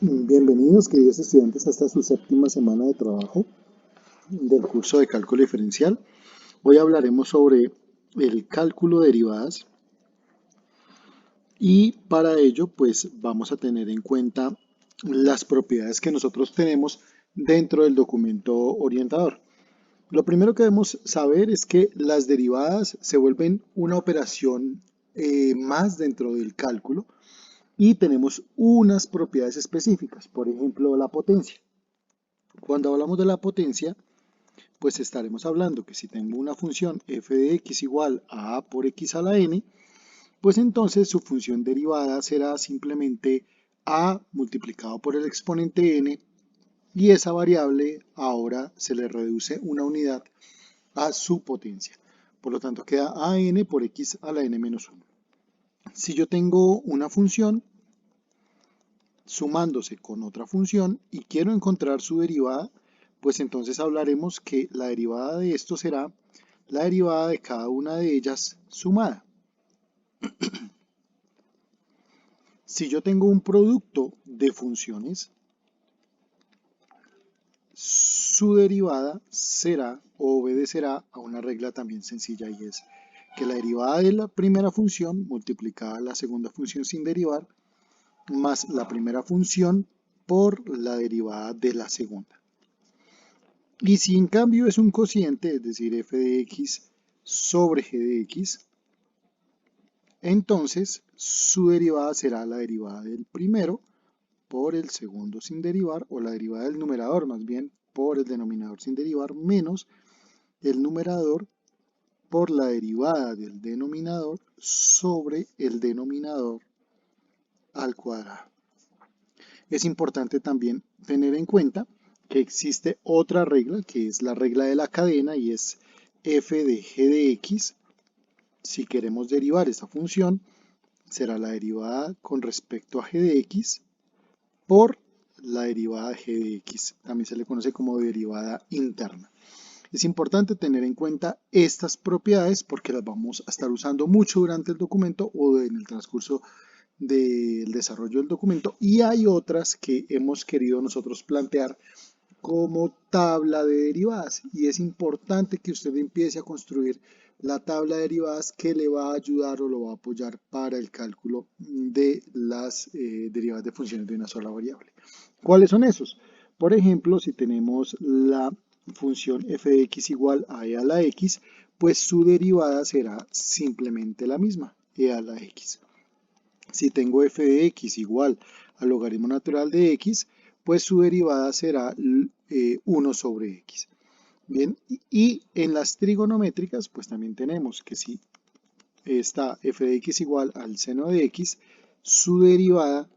Bienvenidos, queridos estudiantes, hasta su séptima semana de trabajo del curso de cálculo diferencial. Hoy hablaremos sobre el cálculo de derivadas y para ello pues vamos a tener en cuenta las propiedades que nosotros tenemos dentro del documento orientador. Lo primero que debemos saber es que las derivadas se vuelven una operación más dentro del cálculo y tenemos unas propiedades específicas, por ejemplo la potencia. Cuando hablamos de la potencia, pues estaremos hablando que si tengo una función f de x igual a por x a la n, pues entonces su función derivada será simplemente a multiplicado por el exponente n y esa variable ahora se le reduce una unidad a su potencia. Por lo tanto queda a n por x a la n menos 1. Si yo tengo una función sumándose con otra función y quiero encontrar su derivada, pues entonces hablaremos que la derivada de esto será la derivada de cada una de ellas sumada. Si yo tengo un producto de funciones, su derivada será o obedecerá a una regla también sencilla y es que la derivada de la primera función multiplicada a la segunda función sin derivar más la primera función por la derivada de la segunda. Y si en cambio es un cociente, es decir, f de x sobre g de x, entonces su derivada será la derivada del primero por el segundo sin derivar, o la derivada del numerador más bien por el denominador sin derivar, menos el numerador por la derivada del denominador sobre el denominador al cuadrado. Es importante también tener en cuenta que existe otra regla, que es la regla de la cadena, y es f de g de x. Si queremos derivar esa función, será la derivada con respecto a g de x por la derivada de g de x. También se le conoce como derivada interna. Es importante tener en cuenta estas propiedades porque las vamos a estar usando mucho durante el documento o en el transcurso del desarrollo del documento, y hay otras que hemos querido nosotros plantear como tabla de derivadas, y es importante que usted empiece a construir la tabla de derivadas que le va a ayudar o lo va a apoyar para el cálculo de las derivadas de funciones de una sola variable. ¿Cuáles son esos? Por ejemplo, si tenemos la función f de x igual a e a la x, pues su derivada será simplemente la misma, e a la x. Si tengo f de x igual al logaritmo natural de x, pues su derivada será 1 sobre x. Bien, y en las trigonométricas, pues también tenemos que si está f de x igual al seno de x, su derivada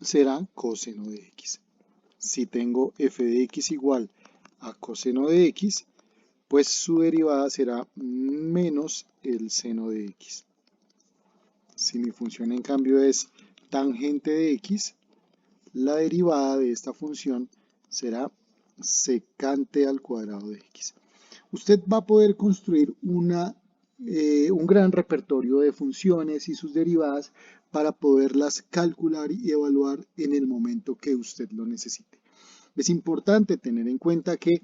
será coseno de x. Si tengo f de x igual a coseno de x, pues su derivada será menos el seno de x. Si mi función en cambio es tangente de x, la derivada de esta función será secante al cuadrado de x. Usted va a poder construir un gran repertorio de funciones y sus derivadas para poderlas calcular y evaluar en el momento que usted lo necesite. Es importante tener en cuenta que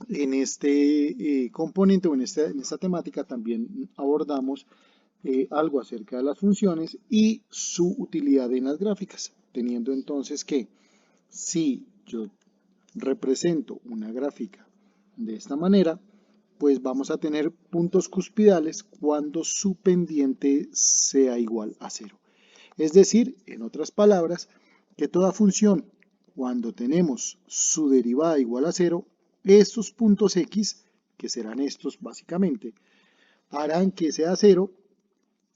en este componente o en esta temática también abordamos algo acerca de las funciones y su utilidad en las gráficas, teniendo entonces que si yo represento una gráfica de esta manera, pues vamos a tener puntos cuspidales cuando su pendiente sea igual a cero. Es decir, en otras palabras, que toda función, cuando tenemos su derivada igual a cero, estos puntos x, que serán estos básicamente, harán que sea cero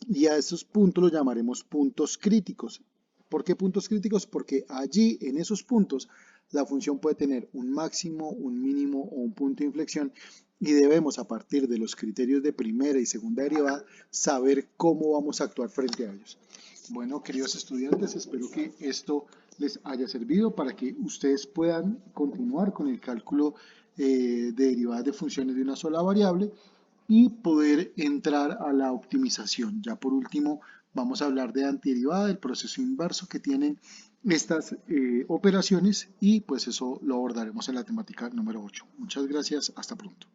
y a esos puntos los llamaremos puntos críticos. ¿Por qué puntos críticos? Porque allí, en esos puntos, la función puede tener un máximo, un mínimo o un punto de inflexión y debemos, a partir de los criterios de primera y segunda derivada, saber cómo vamos a actuar frente a ellos. Bueno, queridos estudiantes, espero que esto les haya servido para que ustedes puedan continuar con el cálculo de derivadas de funciones de una sola variable y poder entrar a la optimización. Ya por último, Vamos a hablar de antiderivada, del proceso inverso que tienen estas operaciones y pues eso lo abordaremos en la temática número 8. Muchas gracias, hasta pronto.